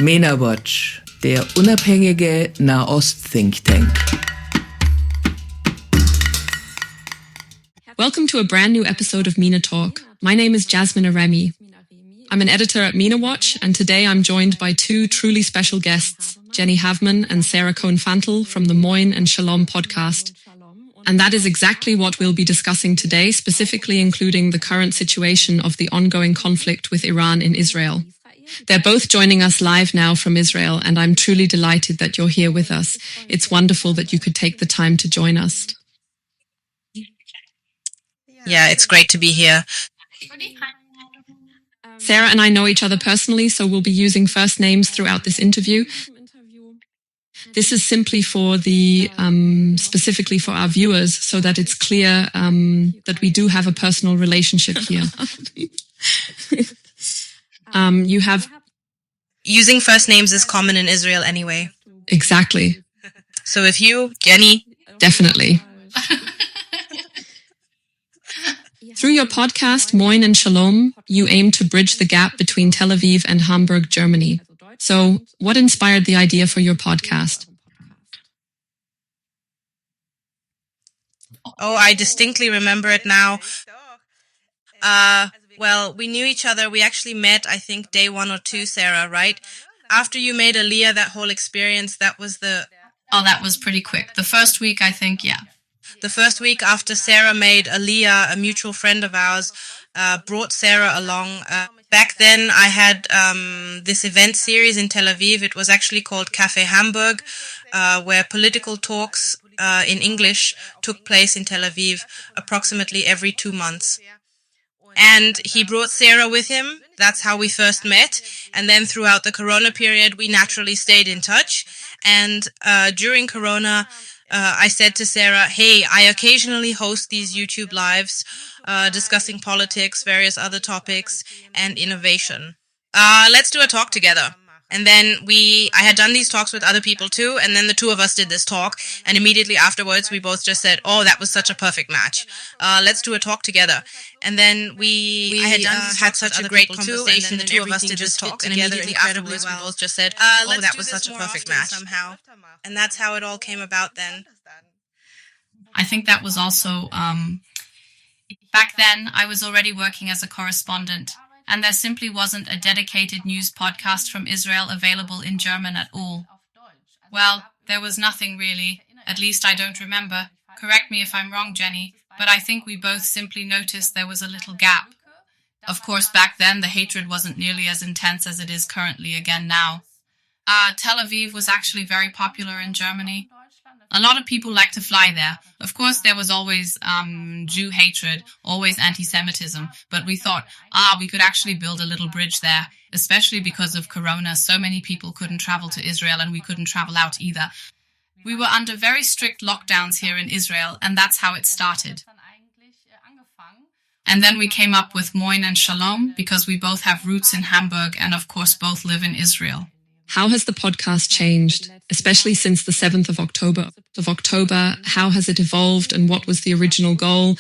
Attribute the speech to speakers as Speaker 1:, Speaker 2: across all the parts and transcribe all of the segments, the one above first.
Speaker 1: Mena-Watch, der unabhängige Nahost-Think Tank.
Speaker 2: Welcome to a brand new episode of Mena Talk. My name is Jasmin Arémi. I'm an editor at Mena-Watch, and today I'm joined by two truly special guests, Jenny Havemann and Sarah Cohen-Fantl from the Moin Shalom podcast. And that is exactly what we'll be discussing today, specifically including the current situation of the ongoing conflict with Iran in Israel. They're both joining us live now from Israel, and I'm truly delighted that you're here with us. It's wonderful that you could take the time to join us.
Speaker 3: Yeah, it's great to be here.
Speaker 2: Sarah and I know each other personally, so we'll be using first names throughout this interview. This is simply for the specifically for our viewers, so that it's clear that we do have a personal relationship here. You have
Speaker 3: Using first names is common in Israel anyway.
Speaker 2: exactly,
Speaker 3: So if you, Jenny,
Speaker 2: definitely. Through your podcast, Moin Shalom, you aim to bridge the gap between Tel Aviv and Hamburg, Germany. So, what inspired the idea for your podcast?
Speaker 3: oh, I distinctly remember it now. Well, we knew each other. We actually met, I think, day 1 or 2, Sarah, right? After you made Aliyah, that whole experience, that was
Speaker 4: Oh, that was pretty quick. The first week, I think, yeah.
Speaker 3: the first week after Sarah made Aliyah. A mutual friend of ours brought Sarah along. Back then, I had this event series in Tel Aviv. It was actually called Café Hamburg, where political talks in English took place in Tel Aviv approximately every 2 months. And he brought Sarah with him. That's how we first met. And then throughout the Corona period, we naturally stayed in touch. And during Corona, I said to Sarah, hey, I occasionally host these YouTube lives discussing politics, various other topics, and innovation. Let's do a talk together. And then I had done these talks with other people too, and then the two of us did this talk, and immediately afterwards we both just said, oh, that was such a perfect match. Let's do a talk together. And then I had such a great conversation, the two of us did this talk, and immediately afterwards we both just said, oh, that was such a perfect match. Somehow. And that's how it all came about then.
Speaker 4: I think that was also, back then, I was already working as a correspondent, and there simply wasn't a dedicated news podcast from Israel available in German at all. Well, there was nothing really, at least I don't remember. Correct me if I'm wrong, Jenny, but I think we both simply noticed there was a little gap. Of course, back then, the hatred wasn't nearly as intense as it is currently again now. Tel Aviv was actually very popular in Germany. A lot of people like to fly there. Of course, there was always Jew hatred, always anti-Semitism, but we thought, we could actually build a little bridge there, especially because of Corona. So many people couldn't travel to Israel, and we couldn't travel out either. We were under very strict lockdowns here in Israel, and that's how it started. And then we came up with Moin Shalom, because we both have roots in Hamburg and, of course, both live in Israel.
Speaker 2: How has the podcast changed, especially since the 7th of October? How has it evolved, and what was the original goal?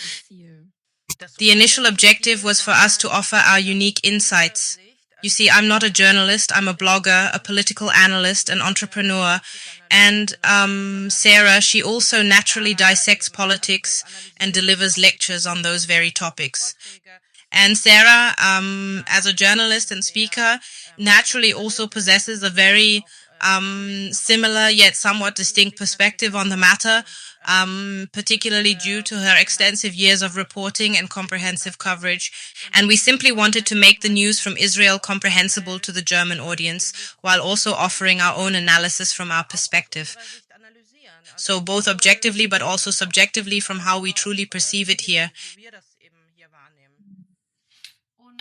Speaker 3: The initial objective was for us to offer our unique insights. You see, I'm not a journalist, I'm a blogger, a political analyst, an entrepreneur, and Sarah, she also naturally dissects politics and delivers lectures on those very topics. And Sarah, as a journalist and speaker, naturally also possesses a very similar yet somewhat distinct perspective on the matter, particularly due to her extensive years of reporting and comprehensive coverage. And we simply wanted to make the news from Israel comprehensible to the German audience, while also offering our own analysis from our perspective. So both objectively but also subjectively from how we truly perceive it here.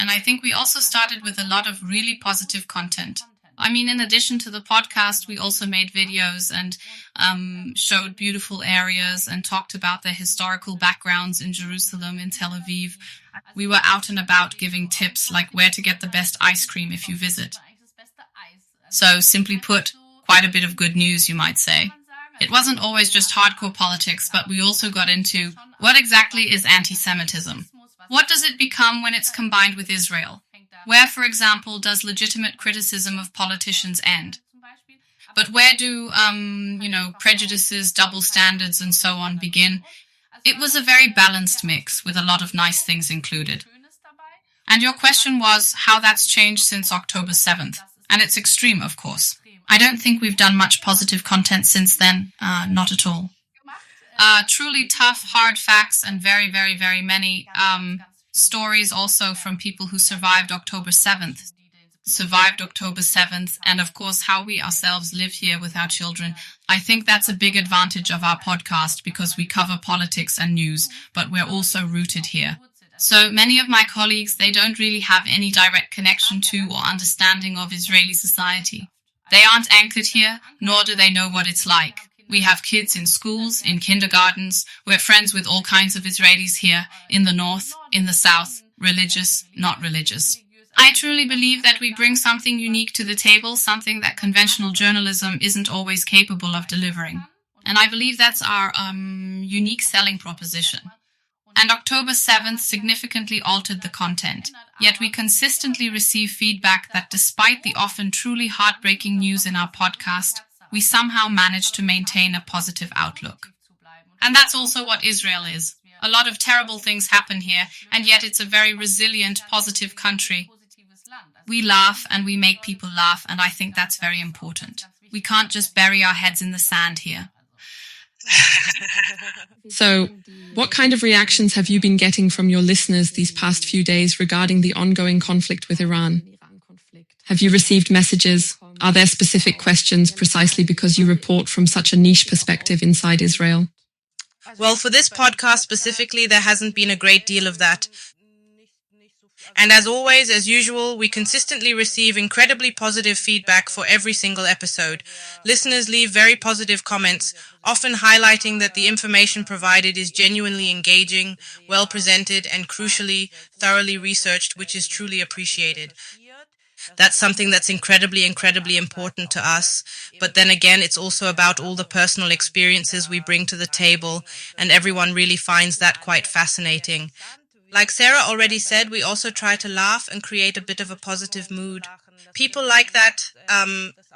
Speaker 4: And I think we also started with a lot of really positive content. I mean, in addition to the podcast, we also made videos and showed beautiful areas and talked about their historical backgrounds in Jerusalem, in Tel Aviv. We were out and about giving tips like where to get the best ice cream if you visit. So, simply put, quite a bit of good news, you might say. It wasn't always just hardcore politics, but we also got into what exactly is anti-Semitism? What does it become when it's combined with Israel? Where, for example, does legitimate criticism of politicians end? But where do, prejudices, double standards, and so on begin? It was a very balanced mix with a lot of nice things included. And your question was how that's changed since October 7th. And it's extreme, of course. I don't think we've done much positive content since then. Not at all. Truly tough, hard facts and very, very, very many stories also from people who survived October 7th. And of course how we ourselves live here with our children. I think that's a big advantage of our podcast because we cover politics and news, but we're also rooted here. So many of my colleagues, they don't really have any direct connection to or understanding of Israeli society. They aren't anchored here, nor do they know what it's like. We have kids in schools, in kindergartens. We're friends with all kinds of Israelis here, in the north, in the south, religious, not religious. I truly believe that we bring something unique to the table, something that conventional journalism isn't always capable of delivering. And I believe that's our unique selling proposition. And October 7th significantly altered the content. Yet we consistently receive feedback that despite the often truly heartbreaking news in our podcast, we somehow manage to maintain a positive outlook. And that's also what Israel is. A lot of terrible things happen here, and yet it's a very resilient, positive country. We laugh and we make people laugh, and I think that's very important. We can't just bury our heads in the sand here.
Speaker 2: So, what kind of reactions have you been getting from your listeners these past few days regarding the ongoing conflict with Iran? Have you received messages? Are there specific questions precisely because you report from such a niche perspective inside Israel?
Speaker 3: Well, for this podcast specifically, there hasn't been a great deal of that. And as always, as usual, we consistently receive incredibly positive feedback for every single episode. Listeners leave very positive comments, often highlighting that the information provided is genuinely engaging, well presented, and crucially, thoroughly researched, which is truly appreciated. That's something that's incredibly, incredibly important to us. But then again, it's also about all the personal experiences we bring to the table, and everyone really finds that quite fascinating. Like Sarah already said, we also try to laugh and create a bit of a positive mood. People like that.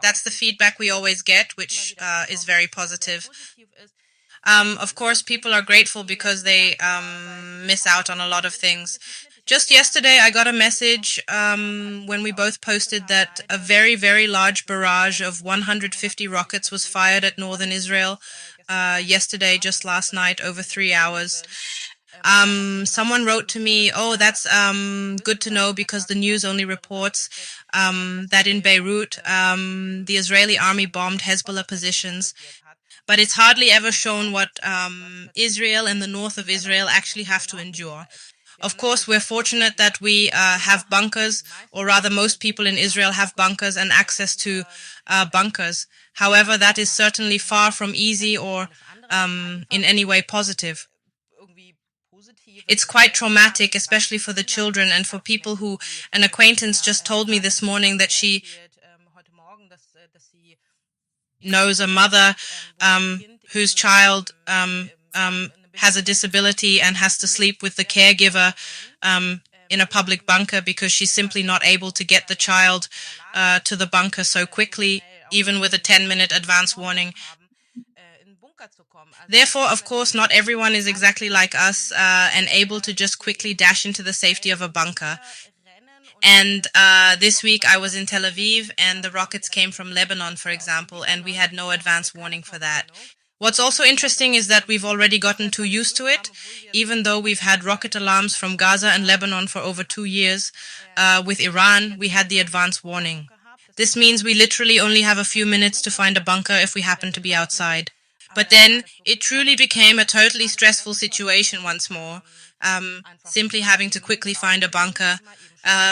Speaker 3: That's the feedback we always get, which is very positive. Of course, people are grateful because they miss out on a lot of things. Just yesterday, I got a message when we both posted that a very, very large barrage of 150 rockets was fired at northern Israel yesterday, just last night, over 3 hours. Someone wrote to me, oh, that's good to know because the news only reports that in Beirut, the Israeli army bombed Hezbollah positions. But it's hardly ever shown what Israel and the north of Israel actually have to endure. Of course, we're fortunate that we have bunkers, or rather most people in Israel have bunkers and access to bunkers. However, that is certainly far from easy or in any way positive. It's quite traumatic, especially for the children and for people who, an acquaintance just told me this morning that she knows a mother whose child has a disability and has to sleep with the caregiver in a public bunker because she's simply not able to get the child to the bunker so quickly, even with a 10-minute advance warning. Therefore, of course, not everyone is exactly like us and able to just quickly dash into the safety of a bunker. And this week I was in Tel Aviv and the rockets came from Lebanon, for example, and we had no advance warning for that. What's also interesting is that we've already gotten too used to it, even though we've had rocket alarms from Gaza and Lebanon for over 2 years. With Iran, we had the advance warning. This means we literally only have a few minutes to find a bunker if we happen to be outside. But then it truly became a totally stressful situation once more, simply having to quickly find a bunker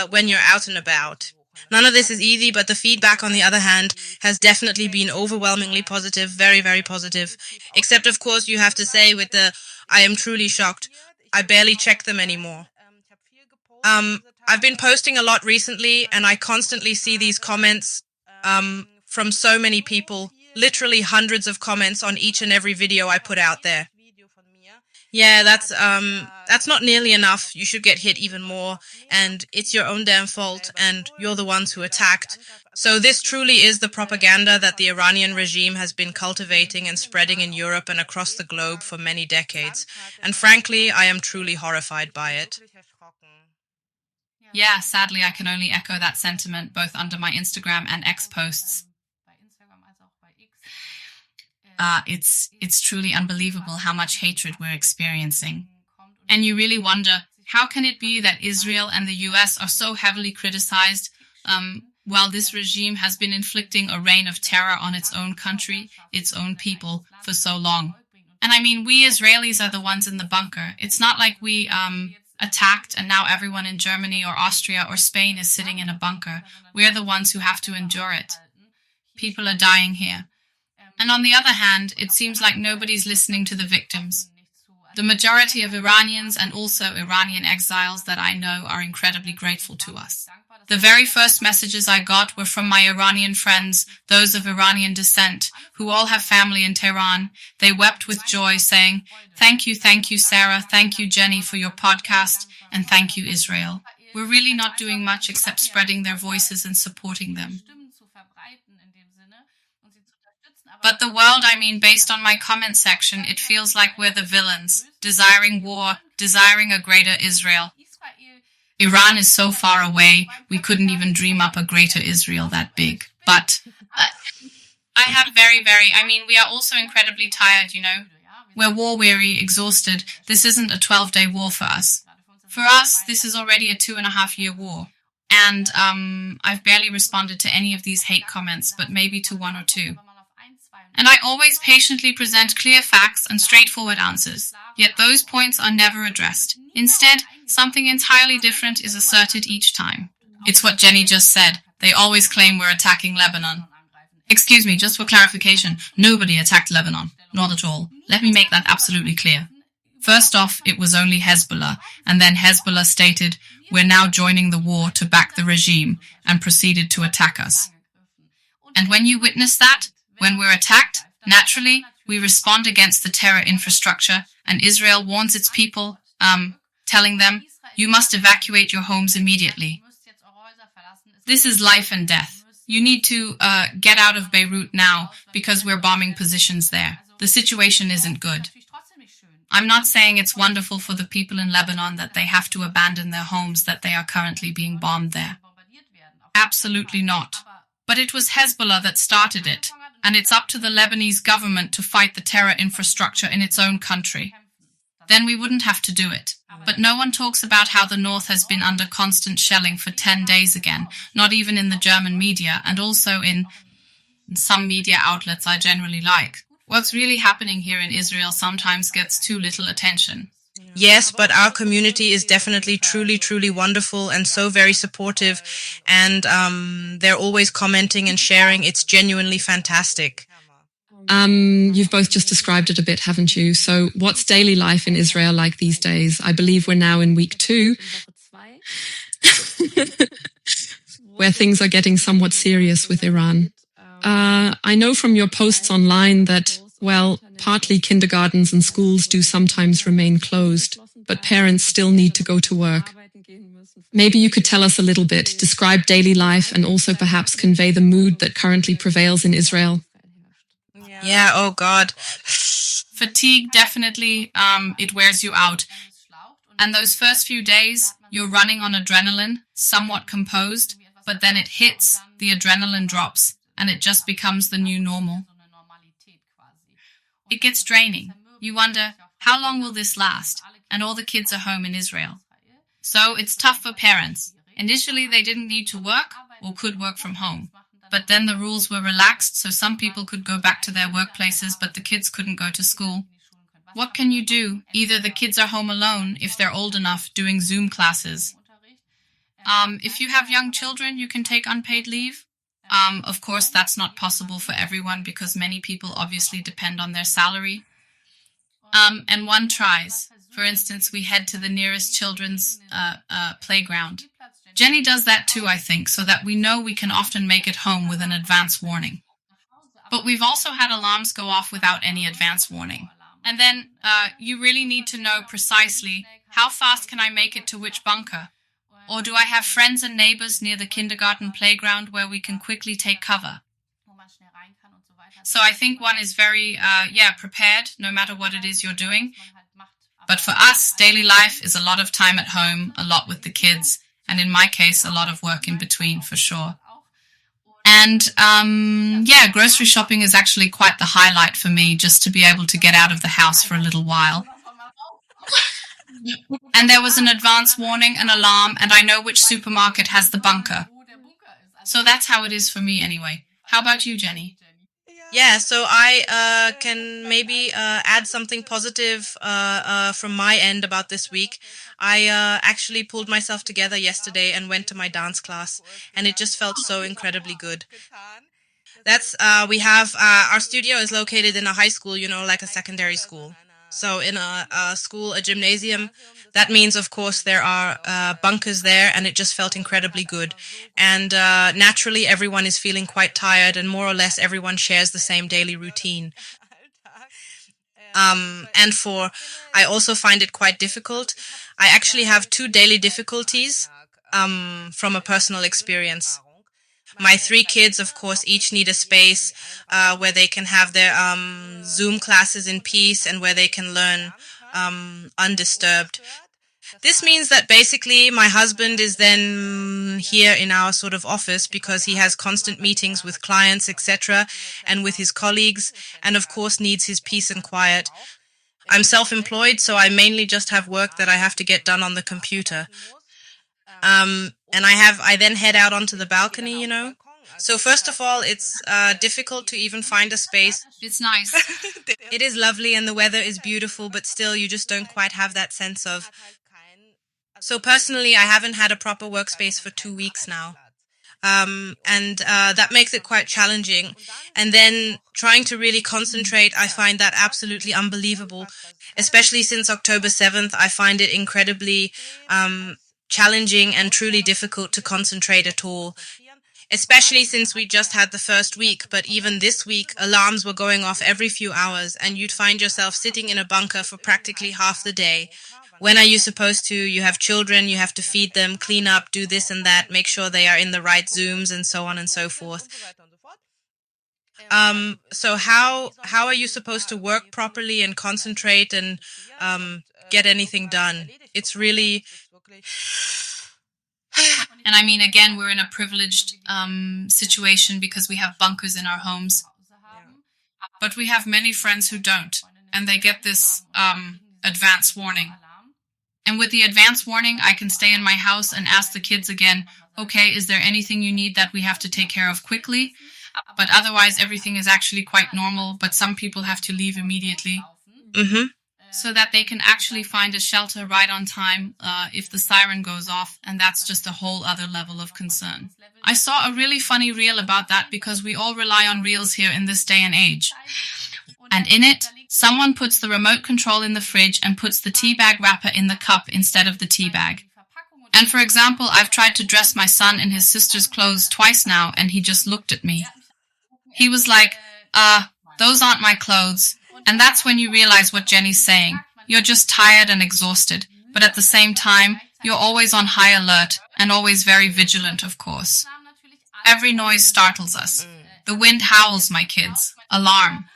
Speaker 3: when you're out and about. None of this is easy, but the feedback, on the other hand, has definitely been overwhelmingly positive, very, very positive. Except, of course, you have to say with the, I am truly shocked. I barely check them anymore. I've been posting a lot recently, and I constantly see these comments from so many people, literally hundreds of comments on each and every video I put out there. Yeah, that's not nearly enough. You should get hit even more, and it's your own damn fault, and you're the ones who attacked. So this truly is the propaganda that the Iranian regime has been cultivating and spreading in Europe and across the globe for many decades. And frankly, I am truly horrified by it.
Speaker 4: Yeah, sadly, I can only echo that sentiment both under my Instagram and X posts. It's truly unbelievable how much hatred we're experiencing. And you really wonder, how can it be that Israel and the US are so heavily criticized while this regime has been inflicting a reign of terror on its own country, its own people, for so long? And I mean, we Israelis are the ones in the bunker. It's not like we attacked and now everyone in Germany or Austria or Spain is sitting in a bunker. We're the ones who have to endure it. People are dying here. And on the other hand, it seems like nobody's listening to the victims. The majority of Iranians and also Iranian exiles that I know are incredibly grateful to us. The very first messages I got were from my Iranian friends, those of Iranian descent, who all have family in Tehran. They wept with joy, saying, thank you, Sarah, thank you, Jenny, for your podcast, and thank you, Israel. We're really not doing much except spreading their voices and supporting them. But the world, I mean, based on my comment section, it feels like we're the villains, desiring war, desiring a greater Israel. Iran is so far away, we couldn't even dream up a greater Israel that big. But I have we are also incredibly tired, you know. We're war-weary, exhausted. This isn't a 12-day war for us. For us, this is already a 2.5-year war. And I've barely responded to any of these hate comments, but maybe to one or two. And I always patiently present clear facts and straightforward answers, yet those points are never addressed. Instead, something entirely different is asserted each time. It's what Jenny just said. They always claim we're attacking Lebanon. Excuse me, just for clarification, nobody attacked Lebanon. Not at all. Let me make that absolutely clear. First off, it was only Hezbollah, and then Hezbollah stated, we're now joining the war to back the regime, and proceeded to attack us. And when you witness that, when we're attacked, naturally, we respond against the terror infrastructure, and Israel warns its people, telling them, you must evacuate your homes immediately. This is life and death. You need to get out of Beirut now, because we're bombing positions there. The situation isn't good. I'm not saying it's wonderful for the people in Lebanon that they have to abandon their homes, that they are currently being bombed there. Absolutely not. But it was Hezbollah that started it. And it's up to the Lebanese government to fight the terror infrastructure in its own country. Then we wouldn't have to do it. But no one talks about how the north has been under constant shelling for 10 days again, not even in the German media, and also in some media outlets I generally like. What's really happening here in Israel sometimes gets too little attention.
Speaker 3: Yes, but our community is definitely truly wonderful and so very supportive, and they're always commenting and sharing. It's genuinely fantastic.
Speaker 2: You've both just described it a bit, haven't you? So what's daily life in Israel like these days? I believe we're now in week 2, where things are getting somewhat serious with Iran. I know from your posts online that, well, partly kindergartens and schools do sometimes remain closed, but parents still need to go to work. Maybe you could tell us a little bit, describe daily life, and also perhaps convey the mood that currently prevails in Israel.
Speaker 3: Yeah, oh God.
Speaker 4: Fatigue, definitely, it wears you out. And those first few days, you're running on adrenaline, somewhat composed, but then it hits, the adrenaline drops, and it just becomes the new normal. It gets draining. You wonder, how long will this last? And all the kids are home in Israel. So it's tough for parents. Initially, they didn't need to work or could work from home. But then the rules were relaxed, so some people could go back to their workplaces, but the kids couldn't go to school. What can you do? Either the kids are home alone, if they're old enough, doing Zoom classes. If you have young children, you can take unpaid leave. Of course, that's not possible for everyone because many people obviously depend on their salary. And one tries. For instance, we head to the nearest children's playground. Jenny does that too, I think, so that we know we can often make it home with an advance warning. But we've also had alarms go off without any advance warning. And then you really need to know precisely how fast can I make it to which bunker? Or do I have friends and neighbors near the kindergarten playground where we can quickly take cover? So I think one is very, prepared no matter what it is you're doing. But for us, daily life is a lot of time at home, a lot with the kids, and in my case, a lot of work in between for sure. And grocery shopping is actually quite the highlight for me, just to be able to get out of the house for a little while. And there was an advance warning, an alarm, and I know which supermarket has the bunker. So that's how it is for me anyway. How about you, Jenny?
Speaker 3: Yeah, so I can maybe add something positive from my end about this week. I actually pulled myself together yesterday and went to my dance class, and it just felt so incredibly good. That's we have our studio is located in a high school, like a secondary school. So in a school, a gymnasium, that means, of course, there are bunkers there, and it just felt incredibly good. And naturally, everyone is feeling quite tired, and more or less everyone shares the same daily routine. I also find it quite difficult. I actually have 2 daily difficulties from a personal experience. My 3 kids, of course, each need a space where they can have their Zoom classes in peace and where they can learn undisturbed. This means that basically my husband is then here in our sort of office because he has constant meetings with clients, etc., and with his colleagues, and of course needs his peace and quiet. I'm self-employed, so I mainly just have work that I have to get done on the computer. And I then head out onto the balcony, So first of all, it's difficult to even find a space.
Speaker 4: It's nice.
Speaker 3: It is lovely and the weather is beautiful, but still you just don't quite have that sense of... So personally, I haven't had a proper workspace for 2 weeks now. That makes it quite challenging. And then trying to really concentrate, I find that absolutely unbelievable. Especially since October 7th, I find it incredibly challenging and truly difficult to concentrate at all. Especially since we just had the first week, but even this week, alarms were going off every few hours, and you'd find yourself sitting in a bunker for practically half the day. When are you supposed to? You have children, you have to feed them, clean up, do this and that, make sure they are in the right Zooms, and so on and so forth. So how are you supposed to work properly and concentrate and get anything done? It's really...
Speaker 4: And I mean, again, we're in a privileged situation because we have bunkers in our homes. But we have many friends who don't, and they get this advance warning. And with the advance warning, I can stay in my house and ask the kids again, okay, is there anything you need that we have to take care of quickly? But otherwise, everything is actually quite normal, but some people have to leave immediately.
Speaker 3: Mm-hmm.
Speaker 4: So that they can actually find a shelter right on time if the siren goes off, and that's just a whole other level of concern. I saw a really funny reel about that because we all rely on reels here in this day and age. And in it, someone puts the remote control in the fridge and puts the tea bag wrapper in the cup instead of the tea bag. And for example, I've tried to dress my son in his sister's clothes twice now, and he just looked at me. He was like, those aren't my clothes. And that's when you realize what Jenny's saying. You're just tired and exhausted, but at the same time, you're always on high alert and always very vigilant, of course. Every noise startles us. The wind howls, my kids. Alarm.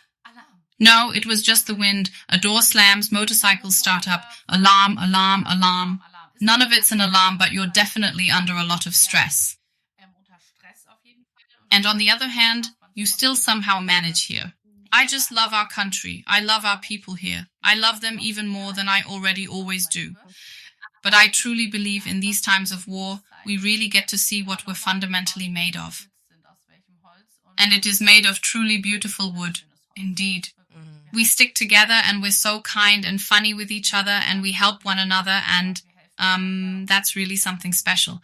Speaker 4: No, it was just the wind. A door slams, motorcycles start up. Alarm, alarm, alarm. None of it's an alarm, but you're definitely under a lot of stress. And on the other hand, you still somehow manage here. I just love our country. I love our people here. I love them even more than I already always do. But I truly believe in these times of war, we really get to see what we're fundamentally made of. And it is made of truly beautiful wood, indeed. We stick together and we're so kind and funny with each other and we help one another, and that's really something special.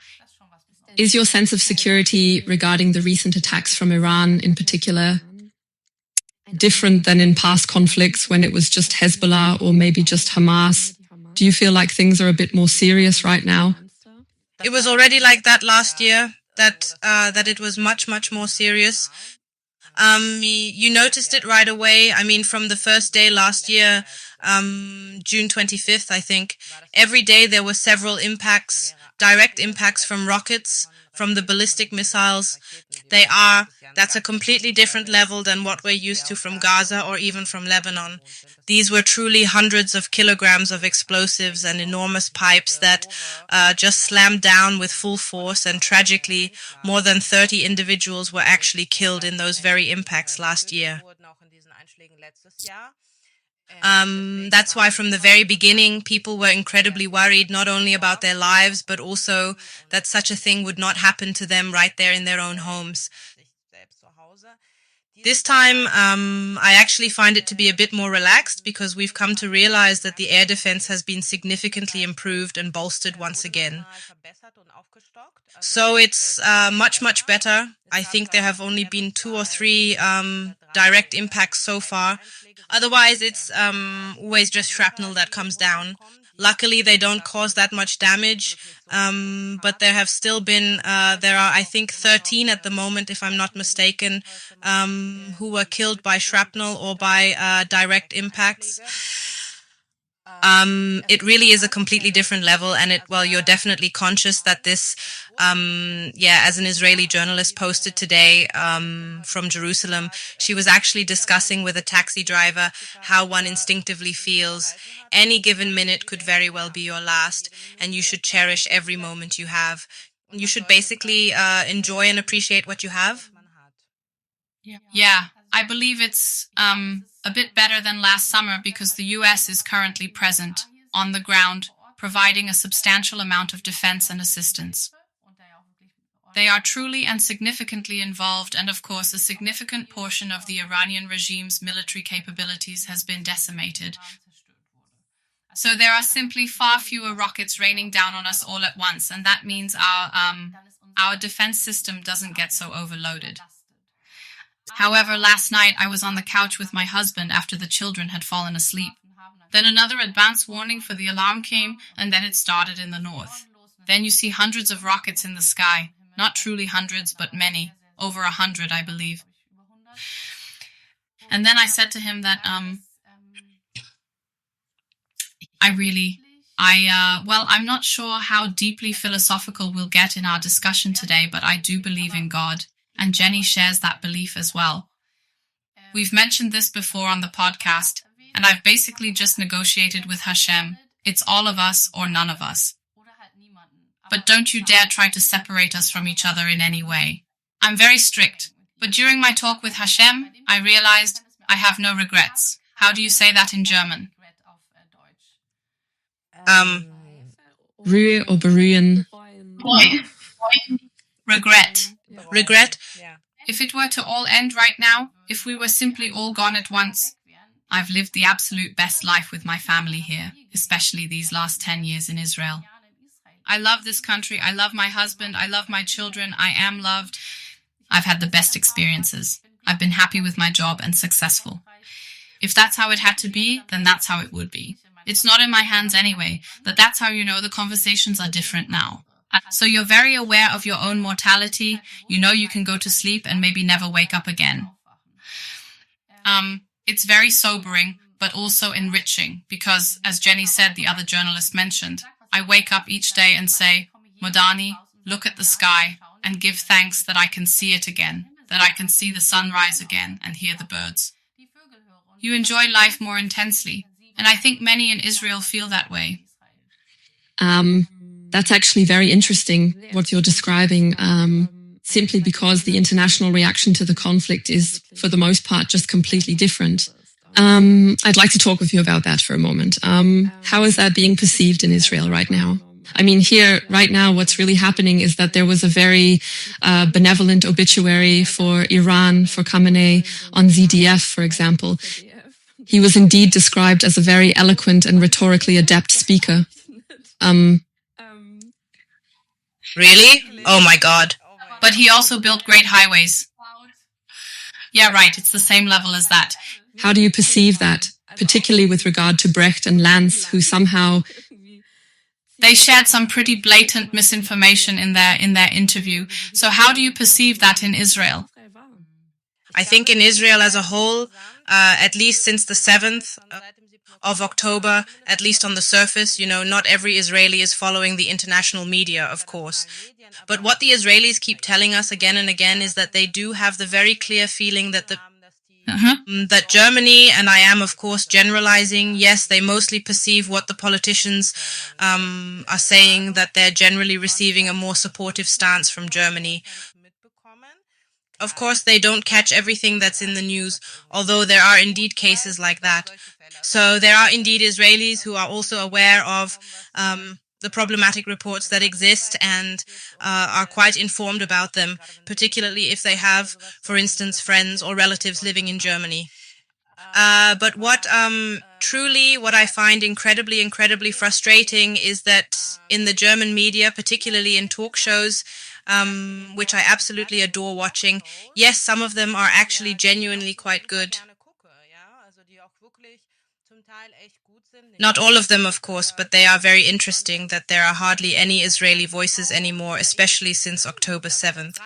Speaker 2: Is your sense of security regarding the recent attacks from Iran in particular different than in past conflicts when it was just Hezbollah or maybe just Hamas? Do you feel like things are a bit more serious right now?
Speaker 3: It was already like that last year, that it was much, much more serious. You noticed it right away. I mean, from the first day last year, June 25th, I think, every day there were several impacts, direct impacts from rockets, from the ballistic missiles. That's a completely different level than what we're used to from Gaza or even from Lebanon. These were truly hundreds of kilograms of explosives and enormous pipes that just slammed down with full force, and tragically, more than 30 individuals were actually killed in those very impacts last year. That's why from the very beginning, people were incredibly worried, not only about their lives, but also that such a thing would not happen to them right there in their own homes. This time, I actually find it to be a bit more relaxed because we've come to realize that the air defense has been significantly improved and bolstered once again. So it's much, much better. I think there have only been 2 or 3 direct impacts so far. Otherwise, it's always just shrapnel that comes down. Luckily, they don't cause that much damage, but there have still been, there are, I think, 13 at the moment, if I'm not mistaken, who were killed by shrapnel or by direct impacts. It really is a completely different level, and you're definitely conscious that this, as an Israeli journalist posted today from Jerusalem, she was actually discussing with a taxi driver how one instinctively feels. Any given minute could very well be your last, and you should cherish every moment you have. You should basically enjoy and appreciate what you have.
Speaker 4: Yeah, I believe it's a bit better than last summer because the US is currently present on the ground, providing a substantial amount of defense and assistance. They are truly and significantly involved, and of course a significant portion of the Iranian regime's military capabilities has been decimated. So there are simply far fewer rockets raining down on us all at once, and that means our defense system doesn't get so overloaded. However, last night I was on the couch with my husband after the children had fallen asleep. Then another advance warning for the alarm came, and then it started in the north. Then you see hundreds of rockets in the sky. Not truly hundreds, but many. Over 100, I believe. And then I said to him that, I'm not sure how deeply philosophical we'll get in our discussion today, but I do believe in God. And Jenny shares that belief as well. We've mentioned this before on the podcast, and I've basically just negotiated with Hashem. It's all of us or none of us. But don't you dare try to separate us from each other in any way. I'm very strict, but during my talk with Hashem, I realized I have no regrets. How do you say that in German?
Speaker 2: Ruhe or beruhen.
Speaker 4: Regret.
Speaker 3: Regret?
Speaker 4: If it were to all end right now, if we were simply all gone at once, I've lived the absolute best life with my family here, especially these last 10 years in Israel. I love this country, I love my husband, I love my children, I am loved. I've had the best experiences. I've been happy with my job and successful. If that's how it had to be, then that's how it would be. It's not in my hands anyway, but that's how you know the conversations are different now. So you're very aware of your own mortality, you know you can go to sleep and maybe never wake up again. It's very sobering, but also enriching, because, as Jenny said, the other journalist mentioned, I wake up each day and say, Modani, look at the sky and give thanks that I can see it again, that I can see the sunrise again and hear the birds. You enjoy life more intensely, and I think many in Israel feel that way.
Speaker 2: That's actually very interesting, what you're describing, simply because the international reaction to the conflict is, for the most part, just completely different. I'd like to talk with you about that for a moment. How is that being perceived in Israel right now? I mean, here, right now, what's really happening is that there was a very benevolent obituary for Iran, for Khamenei, on ZDF, for example. He was indeed described as a very eloquent and rhetorically adept speaker.
Speaker 3: Really? Oh my God.
Speaker 4: But he also built great highways. Yeah, right, it's the same level as that.
Speaker 2: How do you perceive that, particularly with regard to Brecht and Lanz, who somehow...
Speaker 4: They shared some pretty blatant misinformation in their interview. So how do you perceive that in Israel?
Speaker 3: I think in Israel as a whole, at least since the 7th of October, at least on the surface, not every Israeli is following the international media, of course. But what the Israelis keep telling us again and again is that they do have the very clear feeling that that Germany, and I am of course generalizing, yes, they mostly perceive what the politicians are saying, that they're generally receiving a more supportive stance from Germany. Of course, they don't catch everything that's in the news, although there are indeed cases like that. So there are indeed Israelis who are also aware of the problematic reports that exist and are quite informed about them, particularly if they have, for instance, friends or relatives living in Germany. But what I find incredibly frustrating is that in the German media, particularly in talk shows, which I absolutely adore watching, yes, some of them are actually genuinely quite good. Not all of them, of course, but they are very interesting, that there are hardly any Israeli voices anymore, especially since October 7th.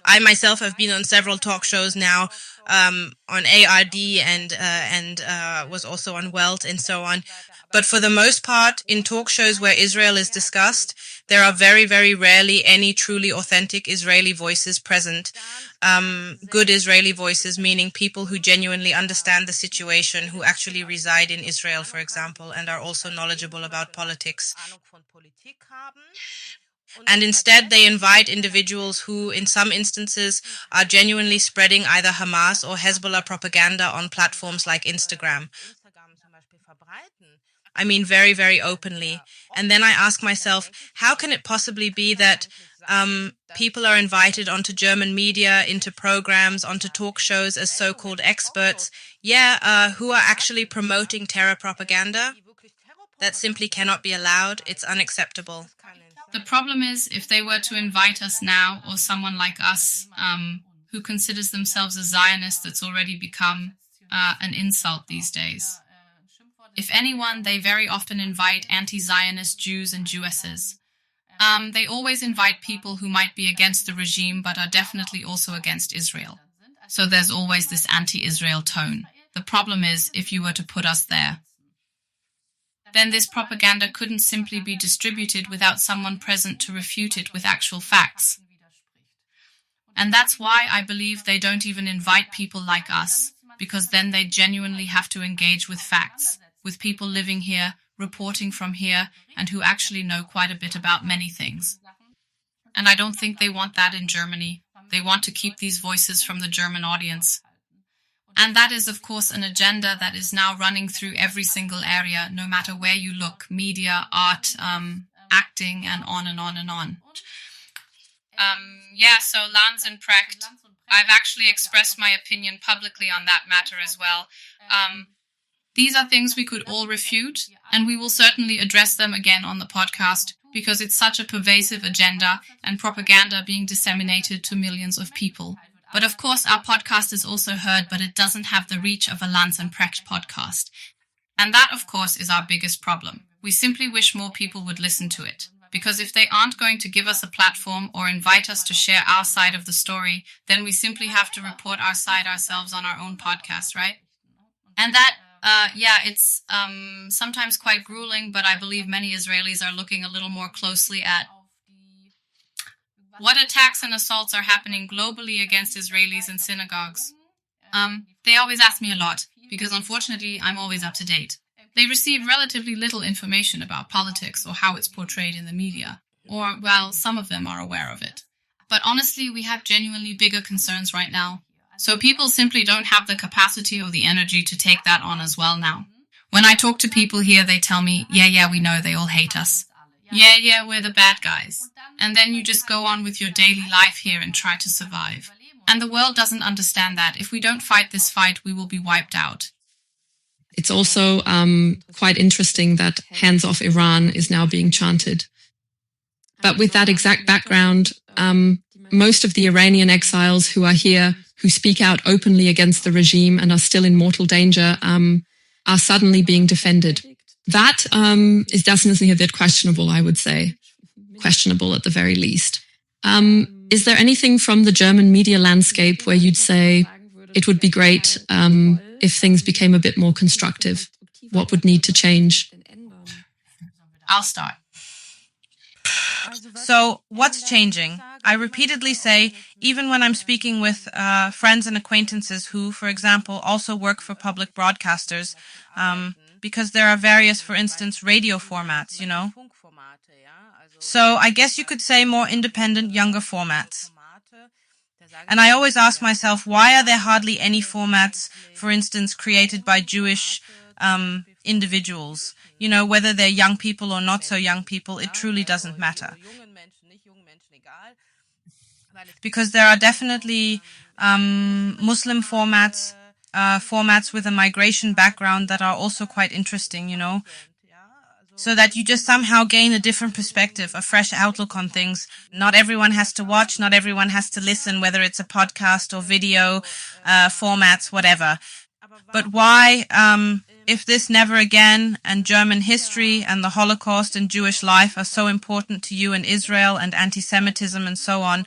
Speaker 3: I myself have been on several talk shows now, on ARD and was also on Welt and so on. But for the most part, in talk shows where Israel is discussed, there are very, very rarely any truly authentic Israeli voices present. Good Israeli voices, meaning people who genuinely understand the situation, who actually reside in Israel, for example, and are also knowledgeable about politics. And instead, they invite individuals who, in some instances, are genuinely spreading either Hamas or Hezbollah propaganda on platforms like Instagram. I mean, very, very openly. And then I ask myself, how can it possibly be that people are invited onto German media, into programs, onto talk shows as so-called experts, who are actually promoting terror propaganda? That simply cannot be allowed. It's unacceptable.
Speaker 4: The problem is, if they were to invite us now, or someone like us, who considers themselves a Zionist, that's already become an insult these days. If anyone, they very often invite anti-Zionist Jews and Jewesses. They always invite people who might be against the regime, but are definitely also against Israel. So there's always this anti-Israel tone. The problem is, if you were to put us there, then this propaganda couldn't simply be distributed without someone present to refute it with actual facts. And that's why I believe they don't even invite people like us, because then they genuinely have to engage with facts, with people living here, reporting from here, and who actually know quite a bit about many things. And I don't think they want that in Germany. They want to keep these voices from the German audience. And that is, of course, an agenda that is now running through every single area, no matter where you look, media, art, acting, and on and on and on. So Lanz and Precht, I've actually expressed my opinion publicly on that matter as well. These are things we could all refute, and we will certainly address them again on the podcast, because it's such a pervasive agenda and propaganda being disseminated to millions of people. But of course, our podcast is also heard, but it doesn't have the reach of a Lanz and Precht podcast. And that, of course, is our biggest problem. We simply wish more people would listen to it. Because if they aren't going to give us a platform or invite us to share our side of the story, then we simply have to report our side ourselves on our own podcast, right? And that, it's sometimes quite grueling, but I believe many Israelis are looking a little more closely at what attacks and assaults are happening globally against Israelis in synagogues. They always ask me a lot, because unfortunately I'm always up to date. They receive relatively little information about politics or how it's portrayed in the media. Or, well, some of them are aware of it. But honestly, we have genuinely bigger concerns right now. So people simply don't have the capacity or the energy to take that on as well now. When I talk to people here, they tell me, yeah, we know they all hate us. Yeah, we're the bad guys. And then you just go on with your daily life here and try to survive. And the world doesn't understand that. If we don't fight this fight, we will be wiped out.
Speaker 2: It's also quite interesting that hands off Iran is now being chanted. But with that exact background, most of the Iranian exiles who are here, who speak out openly against the regime and are still in mortal danger, are suddenly being defended. That is definitely a bit questionable, I would say. Questionable at the very least. Is there anything from the German media landscape where you'd say it would be great if things became a bit more constructive? What would need to change?
Speaker 4: I'll start.
Speaker 3: So, what's changing? I repeatedly say, even when I'm speaking with friends and acquaintances who, for example, also work for public broadcasters, because there are various, for instance, radio formats, you know? So, I guess you could say more independent, younger formats. And I always ask myself, why are there hardly any formats, for instance, created by Jewish individuals? You know, whether they're young people or not so young people, it truly doesn't matter. Because there are definitely Muslim formats, formats with a migration background that are also quite interesting, you know, so that you just somehow gain a different perspective, a fresh outlook on things. Not everyone has to watch, not everyone has to listen, whether it's a podcast or video, formats, whatever. But why, if this never again and German history and the Holocaust and Jewish life are so important to you in Israel and anti-Semitism and so on,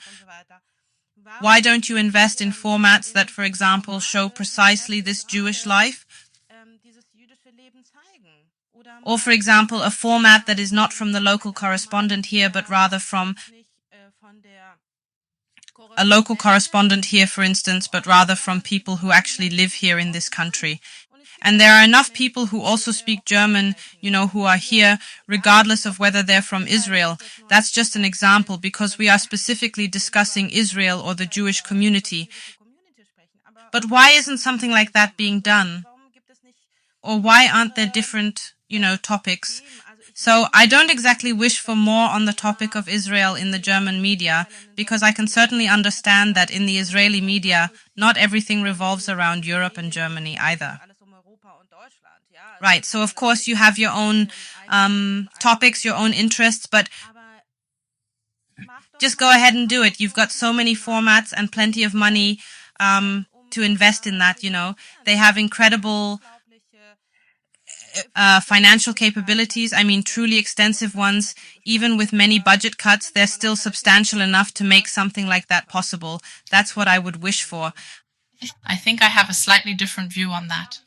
Speaker 3: why don't you invest in formats that, for example, show precisely this Jewish life? Or, for example, a format that is not from the local correspondent here, but rather from a local correspondent here, for instance, but rather from people who actually live here in this country. And there are enough people who also speak German, you know, who are here, regardless of whether they're from Israel. That's just an example, because we are specifically discussing Israel or the Jewish community. But why isn't something like that being done? Or why aren't there different, you know, topics? So I don't exactly wish for more on the topic of Israel in the German media, because I can certainly understand that in the Israeli media, not everything revolves around Europe and Germany either. Right, so of course you have your own topics, your own interests, but just go ahead and do it. You've got so many formats and plenty of money to invest in that, you know. They have incredible financial capabilities, I mean truly extensive ones. Even with many budget cuts, they're still substantial enough to make something like that possible. That's what I would wish for.
Speaker 4: I think I have a slightly different view on that.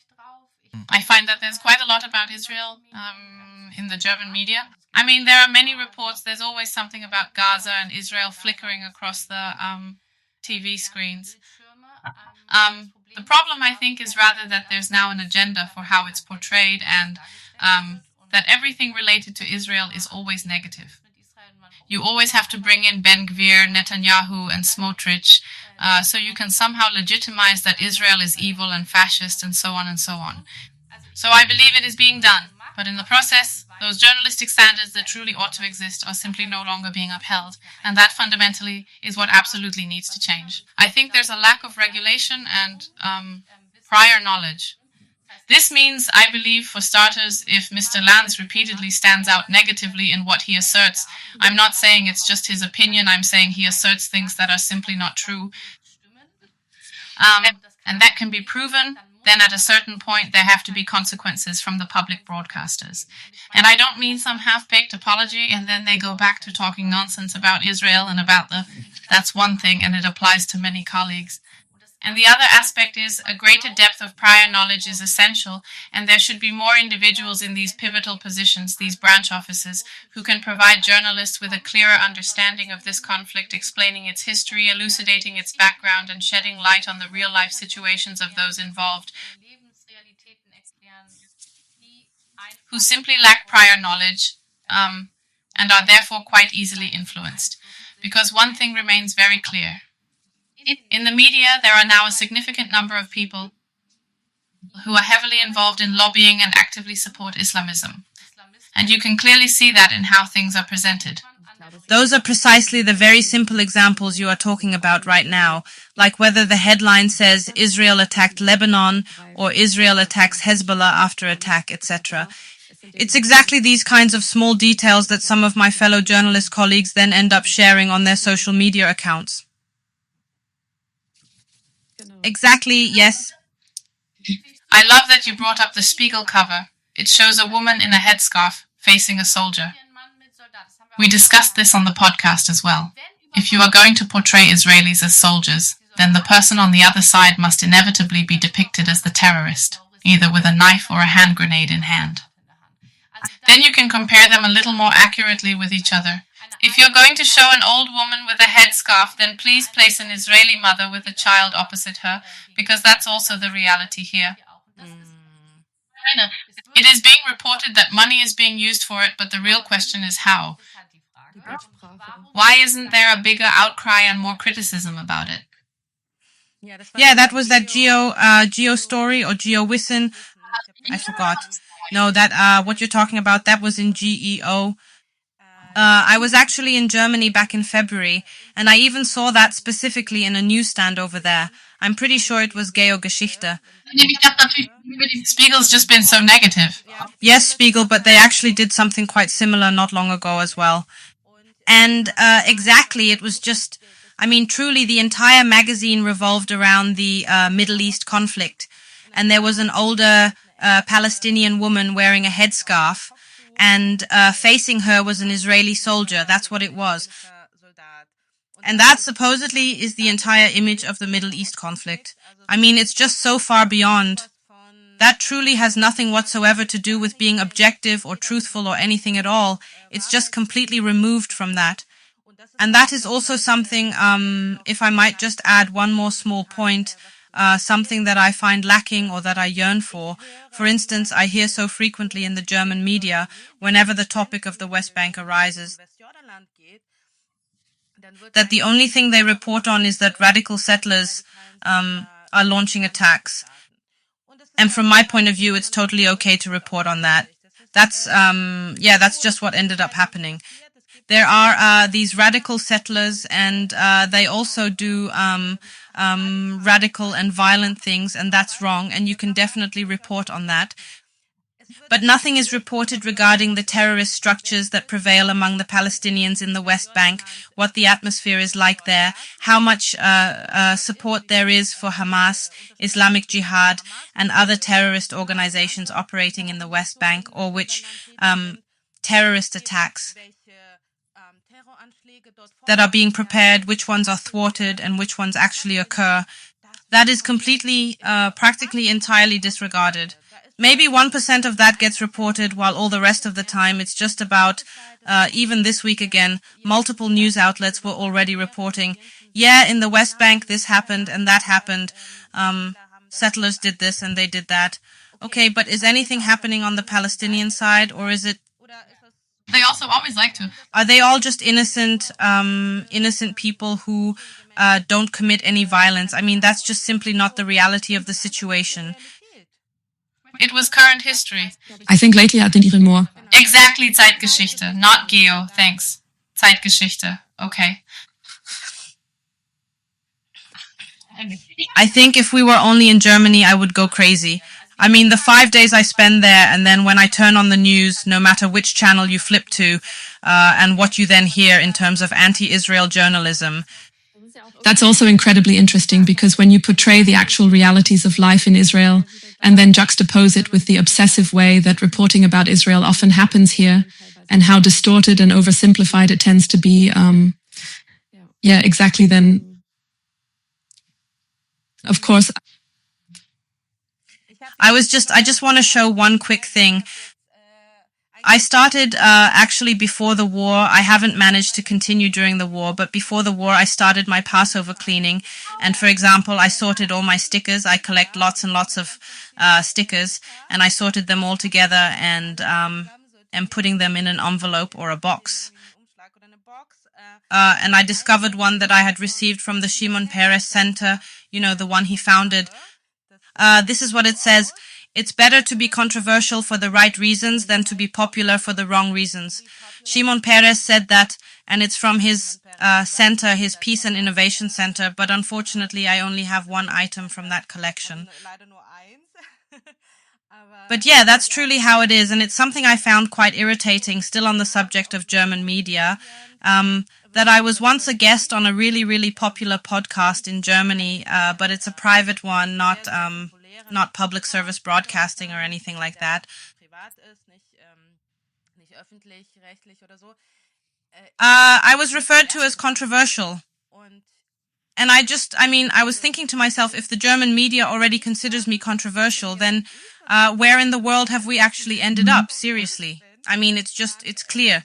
Speaker 4: I find that there's quite a lot about Israel in the German media. I mean, there are many reports. There's always something about Gaza and Israel flickering across the TV screens. The problem, I think, is rather that there's now an agenda for how it's portrayed, and that everything related to Israel is always negative. You always have to bring in Ben Gvir, Netanyahu, and Smotrich, so you can somehow legitimize that Israel is evil and fascist and so on and so on. So I believe it is being done, but in the process, those journalistic standards that truly ought to exist are simply no longer being upheld, and that fundamentally is what absolutely needs to change. I think there's a lack of regulation and prior knowledge. This means, I believe, for starters, if Mr. Lanz repeatedly stands out negatively in what he asserts, I'm not saying it's just his opinion, I'm saying he asserts things that are simply not true. And that can be proven, then at a certain point there have to be consequences from the public broadcasters. And I don't mean some half-baked apology and then they go back to talking nonsense about Israel and about that's one thing, and it applies to many colleagues. And the other aspect is a greater depth of prior knowledge is essential, and there should be more individuals in these pivotal positions, these branch offices, who can provide journalists with a clearer understanding of this conflict, explaining its history, elucidating its background, and shedding light on the real-life situations of those involved, who simply lack prior knowledge and are therefore quite easily influenced. Because one thing remains very clear. In the media, there are now a significant number of people who are heavily involved in lobbying and actively support Islamism. And you can clearly see that in how things are presented.
Speaker 3: Those are precisely the very simple examples you are talking about right now, like whether the headline says Israel attacked Lebanon or Israel attacks Hezbollah after attack, etc. It's exactly these kinds of small details that some of my fellow journalist colleagues then end up sharing on their social media accounts. Exactly, yes.
Speaker 4: I love that you brought up the Spiegel cover. It shows a woman in a headscarf facing a soldier. We discussed this on the podcast as well. If you are going to portray Israelis as soldiers, then the person on the other side must inevitably be depicted as the terrorist, either with a knife or a hand grenade in hand. Then you can compare them a little more accurately with each other. If you're going to show an old woman with a headscarf, then please place an Israeli mother with a child opposite her, because that's also the reality here. It is being reported that money is being used for it, but the real question is how. Why isn't there a bigger outcry and more criticism about it?
Speaker 3: Yeah, that was that Geo story or Geo Wissen. I forgot. No, that what you're talking about, that was in GEO. I was actually in Germany back in February, and I even saw that specifically in a newsstand over there. I'm pretty sure it was Geogeschichte.
Speaker 4: Spiegel's just been so negative.
Speaker 3: Yes, Spiegel, but they actually did something quite similar not long ago as well. And exactly, it was just, I mean, truly the entire magazine revolved around the Middle East conflict. And there was an older Palestinian woman wearing a headscarf, and facing her was an Israeli soldier. That's what it was. And that supposedly is the entire image of the Middle East conflict. I mean, it's just so far beyond. That truly has nothing whatsoever to do with being objective or truthful or anything at all. It's just completely removed from that. And that is also something, if I might just add one more small point, something that I find lacking or that I yearn for. For instance, I hear so frequently in the German media, whenever the topic of the West Bank arises, that the only thing they report on is that radical settlers are launching attacks. And from my point of view, it's totally okay to report on that. That's just what ended up happening. There are these radical settlers, and they also do radical and violent things, and that's wrong, and you can definitely report on that. But nothing is reported regarding the terrorist structures that prevail among the Palestinians in the West Bank, what the atmosphere is like there, how much support there is for Hamas, Islamic Jihad, and other terrorist organizations operating in the West Bank, or which terrorist attacks that are being prepared, which ones are thwarted, and which ones actually occur. That is completely, practically entirely disregarded. Maybe 1% of that gets reported, while all the rest of the time it's just about, even this week again, multiple news outlets were already reporting, yeah, in the West Bank this happened and that happened, settlers did this and they did that. Okay, but is anything happening on the Palestinian side, or is it...
Speaker 4: They also always like to.
Speaker 3: Are they all just innocent people who don't commit any violence? I mean, that's just simply not the reality of the situation.
Speaker 4: It was current history.
Speaker 2: I think lately I think more.
Speaker 4: Exactly, Zeitgeschichte, not Geo, thanks. Zeitgeschichte, okay.
Speaker 3: I think if we were only in Germany, I would go crazy. I mean, the 5 days I spend there, and then when I turn on the news, no matter which channel you flip to, and what you then hear in terms of anti-Israel journalism.
Speaker 2: That's also incredibly interesting, because when you portray the actual realities of life in Israel and then juxtapose it with the obsessive way that reporting about Israel often happens here, and how distorted and oversimplified it tends to be, exactly then, of course.
Speaker 3: I just want to show one quick thing. I started actually before the war. I haven't managed to continue during the war, but before the war I started my Passover cleaning. And for example, I sorted all my stickers. I collect lots and lots of stickers, and I sorted them all together and putting them in an envelope or a box. And I discovered one that I had received from the Shimon Peres Center, you know, the one he founded. This is what it says. It's better to be controversial for the right reasons than to be popular for the wrong reasons. Shimon Peres said that, and it's from his center, his Peace and Innovation Center, but unfortunately I only have one item from that collection. But yeah, that's truly how it is, and it's something I found quite irritating, still on the subject of German media, that I was once a guest on a really, really popular podcast in Germany, but it's a private one, not public service broadcasting or anything like that. I was referred to as controversial. And I was thinking to myself, if the German media already considers me controversial, then where in the world have we actually ended up? Seriously. I mean, it's clear.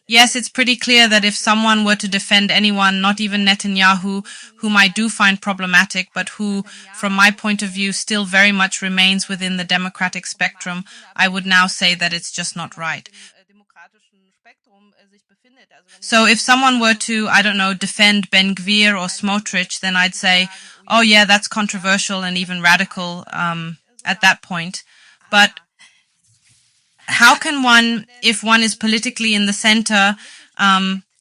Speaker 3: Yes, it's pretty clear that if someone were to defend anyone, not even Netanyahu, whom I do find problematic, but who, from my point of view, still very much remains within the democratic spectrum, I would now say that it's just not right. So if someone were to, I don't know, defend Ben Gvir or Smotrich, then I'd say, oh yeah, that's controversial and even radical at that point. But how can one, if one is politically in the center,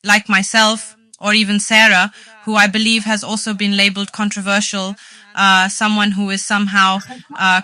Speaker 3: like myself, or even Sarah, who I believe has also been labeled controversial, someone who is somehow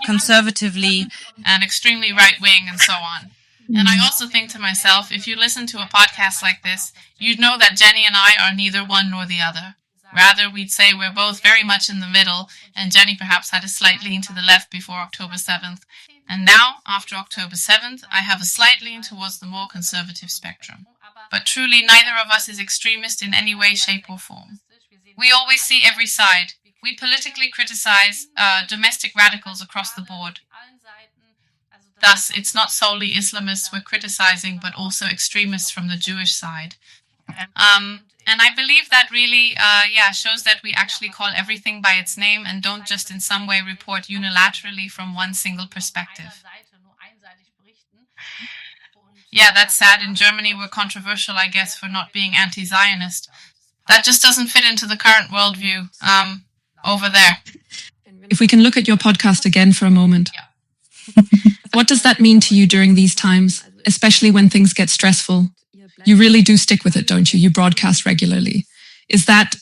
Speaker 3: conservatively
Speaker 4: and extremely right-wing and so on. And I also think to myself, if you listen to a podcast like this, you'd know that Jenny and I are neither one nor the other. Rather, we'd say we're both very much in the middle, and Jenny perhaps had a slight lean to the left before October 7th. And now, after October 7th, I have a slight lean towards the more conservative spectrum. But truly, neither of us is extremist in any way, shape, or form. We always see every side. We politically criticize domestic radicals across the board. Thus, it's not solely Islamists we're criticizing, but also extremists from the Jewish side. And I believe that really, shows that we actually call everything by its name and don't just in some way report unilaterally from one single perspective. Yeah, that's sad. In Germany, we're controversial, I guess, for not being anti-Zionist. That just doesn't fit into the current worldview over there.
Speaker 2: If we can look at your podcast again for a moment. What does that mean to you during these times, especially when things get stressful? You really do stick with it, don't you? You broadcast regularly. Is that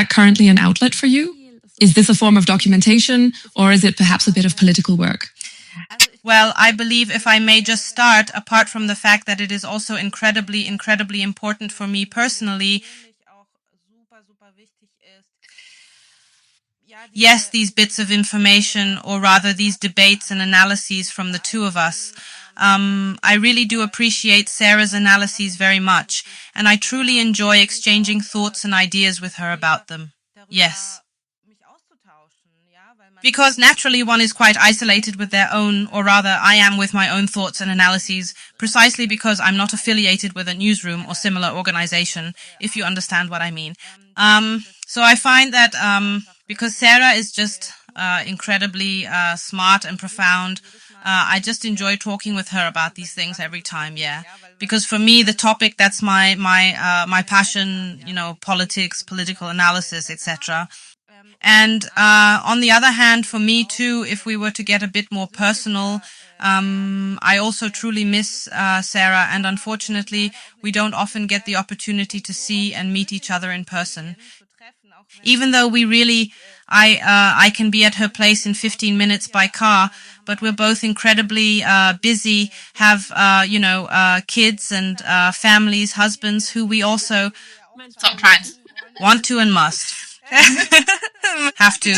Speaker 2: currently an outlet for you? Is this a form of documentation, or is it perhaps a bit of political work?
Speaker 3: Well, I believe, if I may just start, apart from the fact that it is also incredibly, incredibly important for me personally, yes, these bits of information, or rather these debates and analyses from the two of us. I really do appreciate Sarah's analyses very much, and I truly enjoy exchanging thoughts and ideas with her about them. Yes. Because naturally one is quite isolated with their own, or rather I am with my own thoughts and analyses, precisely because I'm not affiliated with a newsroom or similar organization, if you understand what I mean. So I find that because Sarah is just incredibly smart and profound, I just enjoy talking with her about these things every time, yeah. Because for me, the topic, that's my passion, politics, political analysis, etc. And on the other hand, for me too, if we were to get a bit more personal, I also truly miss Sarah, and unfortunately, we don't often get the opportunity to see and meet each other in person. Even though we really, I can be at her place in 15 minutes by car, but we're both incredibly busy, have, kids and families, husbands, who we also
Speaker 4: Sometimes
Speaker 3: want to and must. Have to.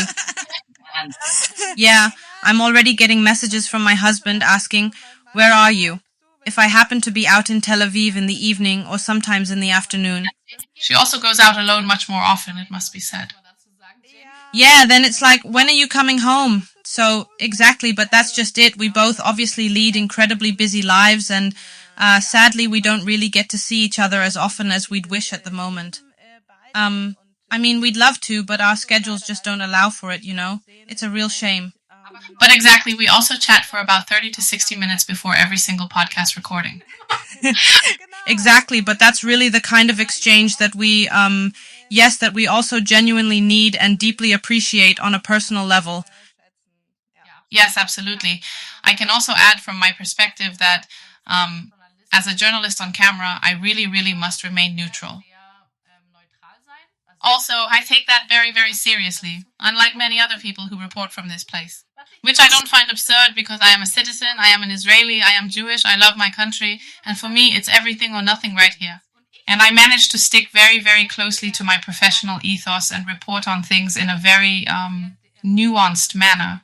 Speaker 3: Yeah, I'm already getting messages from my husband asking, "Where are you?" if I happen to be out in Tel Aviv in the evening or sometimes in the afternoon.
Speaker 4: she also goes out alone much more often, it must be said.
Speaker 3: Yeah, then it's like, when are you coming home? So, exactly, but that's just it. We both obviously lead incredibly busy lives, and sadly we don't really get to see each other as often as we'd wish at the moment. We'd love to, but our schedules just don't allow for it, It's a real shame.
Speaker 4: But exactly, we also chat for about 30 to 60 minutes before every single podcast recording.
Speaker 3: Exactly, but that's really the kind of exchange that we, that we also genuinely need and deeply appreciate on a personal level.
Speaker 4: Yes, absolutely. I can also add from my perspective that as a journalist on camera, I really, really must remain neutral. Also, I take that very, very seriously, unlike many other people who report from this place. Which I don't find absurd, because I am a citizen, I am an Israeli, I am Jewish, I love my country, and for me it's everything or nothing right here. And I manage to stick very, very closely to my professional ethos and report on things in a very nuanced manner.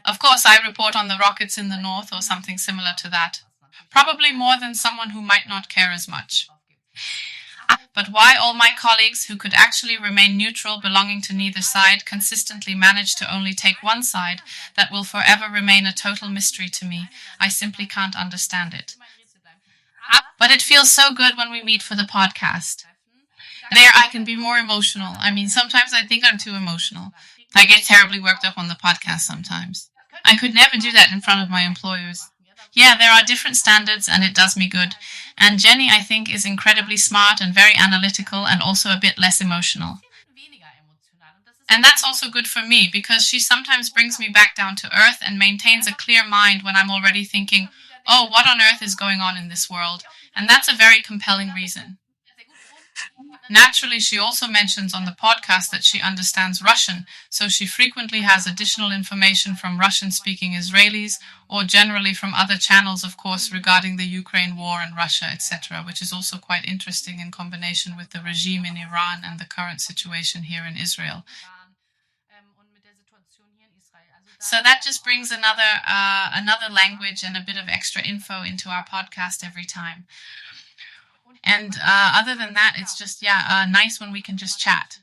Speaker 4: Of course, I report on the rockets in the north or something similar to that. Probably more than someone who might not care as much. But why all my colleagues who could actually remain neutral, belonging to neither side, consistently manage to only take one side, that will forever remain a total mystery to me. I simply can't understand it. But it feels so good when we meet for the podcast. There I can be more emotional. I mean, sometimes I think I'm too emotional. I get terribly worked up on the podcast sometimes. I could never do that in front of my employers. Yeah, there are different standards and it does me good. And Jenny, I think, is incredibly smart and very analytical and also a bit less emotional. And that's also good for me because she sometimes brings me back down to earth and maintains a clear mind when I'm already thinking, oh, what on earth is going on in this world? And that's a very compelling reason. Naturally, she also mentions on the podcast that she understands Russian, so she frequently has additional information from Russian-speaking Israelis, or generally from other channels, of course, regarding the Ukraine war and Russia, etc., which is also quite interesting in combination with the regime in Iran and the current situation here in Israel. So that just brings another language and a bit of extra info into our podcast every time. And other than that, it's just, nice when we can just chat.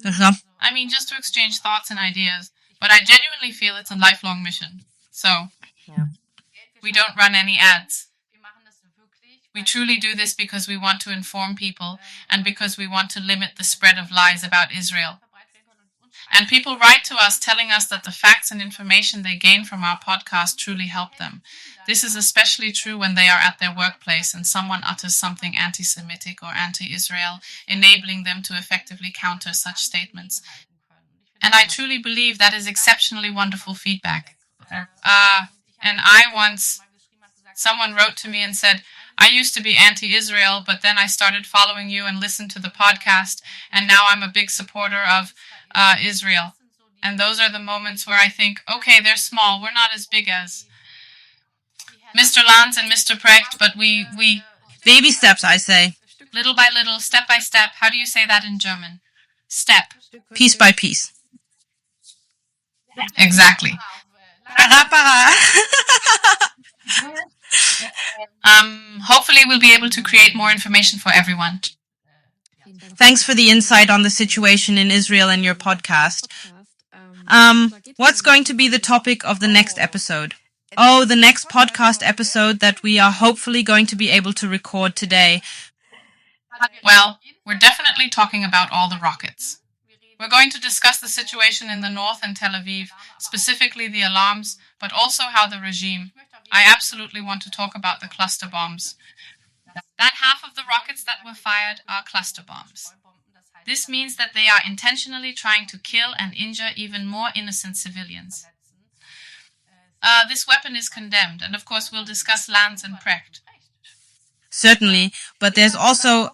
Speaker 4: I mean, just to exchange thoughts and ideas. But I genuinely feel it's a lifelong mission. So, we don't run any ads. We truly do this because we want to inform people and because we want to limit the spread of lies about Israel. And people write to us telling us that the facts and information they gain from our podcast truly help them. This is especially true when they are at their workplace and someone utters something anti-Semitic or anti-Israel, enabling them to effectively counter such statements. And I truly believe that is exceptionally wonderful feedback. Someone wrote to me and said, I used to be anti-Israel, but then I started following you and listened to the podcast, and now I'm a big supporter of Israel. And those are the moments where I think, okay, they're small, we're not as big as Mr. Lanz and Mr. Precht, but we...
Speaker 3: Baby steps, I say.
Speaker 4: Little by little, step by step. How do you say that in German? Step.
Speaker 3: Piece by piece.
Speaker 4: Exactly. Hopefully we'll be able to create more information for everyone.
Speaker 3: Thanks for the insight on the situation in Israel and your podcast. What's going to be the topic of the next episode? Oh, the next podcast episode that we are hopefully going to be able to record today.
Speaker 4: Well, we're definitely talking about all the rockets. We're going to discuss the situation in the north and Tel Aviv, specifically the alarms, but also how the regime... I absolutely want to talk about the cluster bombs. That half of the rockets that were fired are cluster bombs. This means that they are intentionally trying to kill and injure even more innocent civilians. This weapon is condemned, and of course we'll discuss Lanz and Precht.
Speaker 3: Certainly, but there's also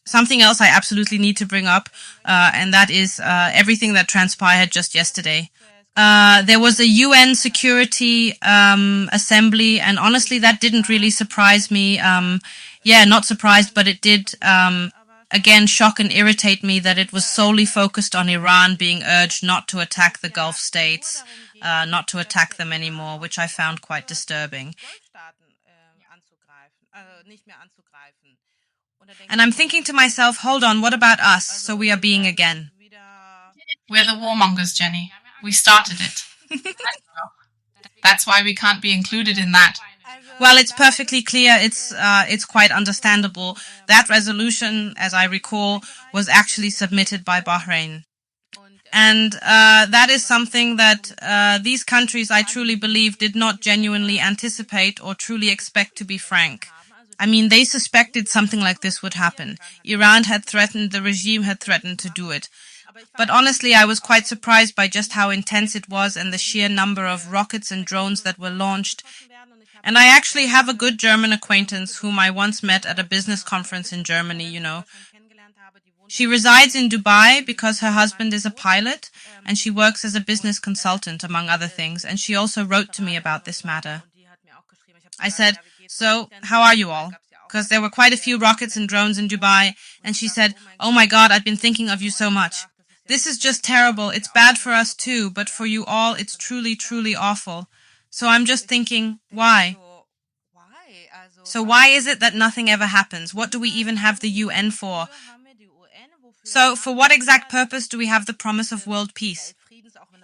Speaker 3: something else I absolutely need to bring up, and that is everything that transpired just yesterday. There was a UN Security Assembly, and honestly that didn't really surprise me. Not surprised, but it did again shock and irritate me that it was solely focused on Iran being urged not to attack the Gulf states, not to attack them anymore, which I found quite disturbing. And I'm thinking to myself, hold on, what about us? So we are being again.
Speaker 4: We're the warmongers, Jenny. We started it. That's why we can't be included in that.
Speaker 3: Well, it's perfectly clear. It's quite understandable. That resolution, as I recall, was actually submitted by Bahrain. And that is something that these countries, I truly believe, did not genuinely anticipate or truly expect, to be frank. I mean, they suspected something like this would happen. Iran had threatened, the regime had threatened to do it. But honestly, I was quite surprised by just how intense it was and the sheer number of rockets and drones that were launched. And I actually have a good German acquaintance whom I once met at a business conference in Germany, you know. She resides in Dubai because her husband is a pilot, and she works as a business consultant, among other things, and she also wrote to me about this matter. I said, so, how are you all? Because there were quite a few rockets and drones in Dubai, and she said, oh my God, I've been thinking of you so much. This is just terrible. It's bad for us too, but for you all, it's truly, truly awful. So I'm just thinking, why? So why is it that nothing ever happens? What do we even have the UN for? So for what exact purpose do we have the promise of world peace?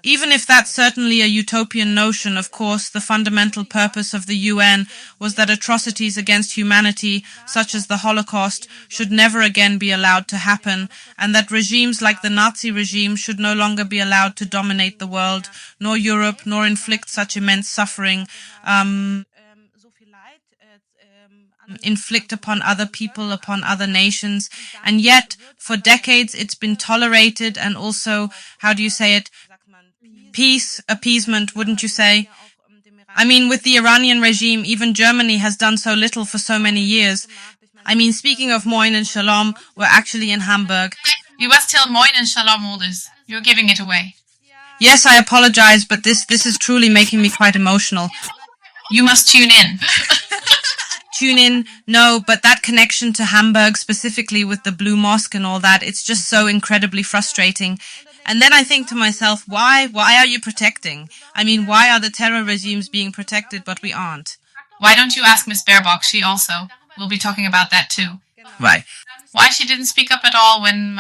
Speaker 3: Even if that's certainly a utopian notion, of course, the fundamental purpose of the UN was that atrocities against humanity, such as the Holocaust, should never again be allowed to happen, and that regimes like the Nazi regime should no longer be allowed to dominate the world, nor Europe, nor inflict such immense suffering, inflict upon other people, upon other nations. And yet, for decades, it's been tolerated and also, how do you say it, peace, appeasement, wouldn't you say? I mean, with the Iranian regime, even Germany has done so little for so many years. I mean, speaking of Moin and Shalom, we're actually in Hamburg.
Speaker 4: You must tell Moin and Shalom all this. You're giving it away.
Speaker 3: Yes, I apologize, but this is truly making me quite emotional.
Speaker 4: You must tune in.
Speaker 3: Tune in? No, but that connection to Hamburg, specifically with the Blue Mosque and all that, it's just so incredibly frustrating. And then I think to myself, why are you protecting? I mean, why are the terror regimes being protected, but we aren't?
Speaker 4: Why don't you ask Miss Baerbock? She also will be talking about that too.
Speaker 3: Right.
Speaker 4: Why she didn't speak up at all when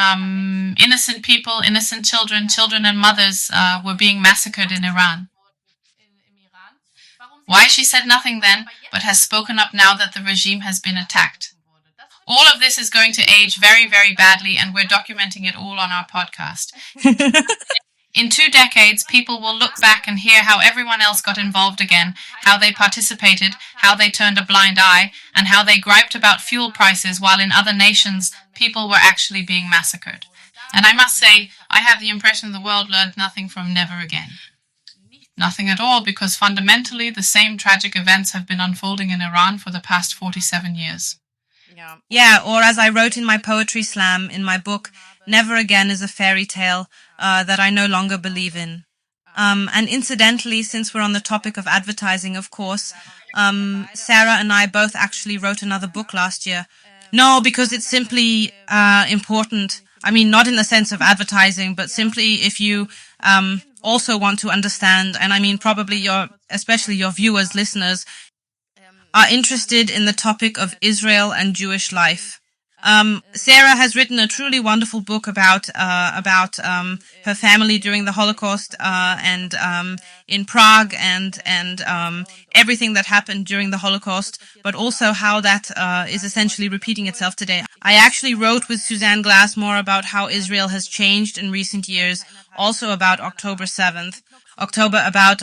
Speaker 4: innocent people, innocent children and mothers were being massacred in Iran. Why she said nothing then, but has spoken up now that the regime has been attacked. All of this is going to age very, very badly, and we're documenting it all on our podcast. In 2 decades, people will look back and hear how everyone else got involved again, how they participated, how they turned a blind eye, and how they griped about fuel prices while in other nations, people were actually being massacred. And I must say, I have the impression the world learned nothing from never again. Nothing at all, because fundamentally, the same tragic events have been unfolding in Iran for the past 47 years.
Speaker 3: Yeah, or as I wrote in my poetry slam in my book, never again is a fairy tale that I no longer believe in. And incidentally, since we're on the topic of advertising, of course, Sarah and I both actually wrote another book last year. No, because it's simply important. I mean, not in the sense of advertising, but simply if you also want to understand, and I mean probably especially your viewers, listeners, are interested in the topic of Israel and Jewish life. Sarah has written a truly wonderful book about her family during the Holocaust and in Prague and everything that happened during the Holocaust, but also how that is essentially repeating itself today. I actually wrote with Suzanne Glassmore about how Israel has changed in recent years, also about October 7th. October about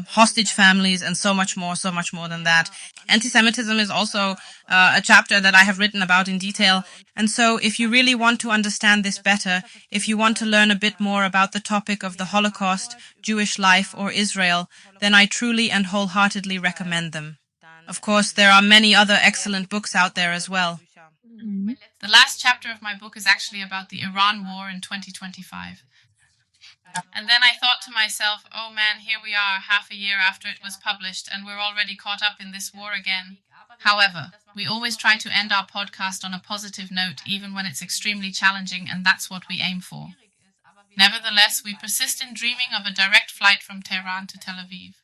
Speaker 3: hostage families and so much more than that. Anti-Semitism is also a chapter that I have written about in detail. And so if you really want to understand this better, if you want to learn a bit more about the topic of the Holocaust, Jewish life, or Israel, then I truly and wholeheartedly recommend them. Of course, there are many other excellent books out there as well.
Speaker 4: The last chapter of my book is actually about the Iran war in 2025. And then I thought to myself, oh man, here we are half a year after it was published and we're already caught up in this war again. However, we always try to end our podcast on a positive note, even when it's extremely challenging, and that's what we aim for. Nevertheless, we persist in dreaming of a direct flight from Tehran to Tel Aviv.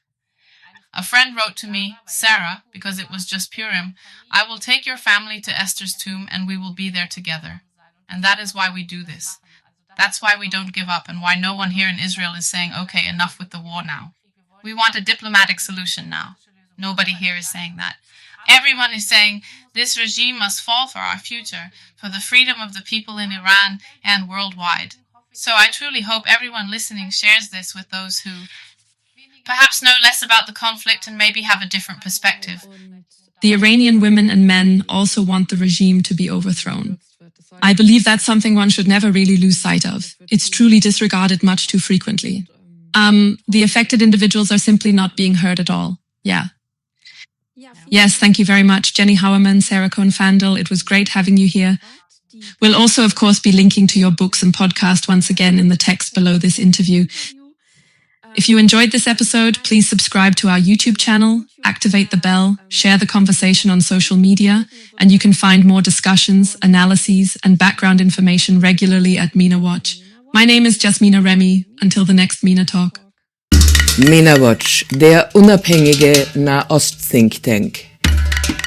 Speaker 4: A friend wrote to me, Sarah, because it was just Purim, I will take your family to Esther's tomb and we will be there together. And that is why we do this. That's why we don't give up and why no one here in Israel is saying, okay, enough with the war now. We want a diplomatic solution now. Nobody here is saying that. Everyone is saying this regime must fall for our future, for the freedom of the people in Iran and worldwide. So I truly hope everyone listening shares this with those who perhaps know less about the conflict and maybe have a different perspective.
Speaker 2: The Iranian women and men also want the regime to be overthrown. I believe that's something one should never really lose sight of. It's truly disregarded much too frequently. The affected individuals are simply not being heard at all. Yeah. Yes, thank you very much, Jenny Havemann, Sarah Cohen-Fantl. It was great having you here. We'll also, of course, be linking to your books and podcast once again in the text below this interview. If you enjoyed this episode, please subscribe to our YouTube channel, activate the bell, share the conversation on social media, and you can find more discussions, analyses, and background information regularly at Mena-Watch. My name is Jasmin Arémi. Until the next Mena Talk.
Speaker 1: Mena-Watch, der unabhängige Nahost-Think Tank.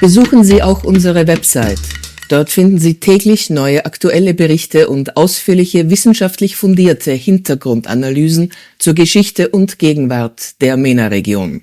Speaker 1: Besuchen Sie auch unsere Website. Dort finden Sie täglich neue aktuelle Berichte und ausführliche wissenschaftlich fundierte Hintergrundanalysen zur Geschichte und Gegenwart der MENA-Region.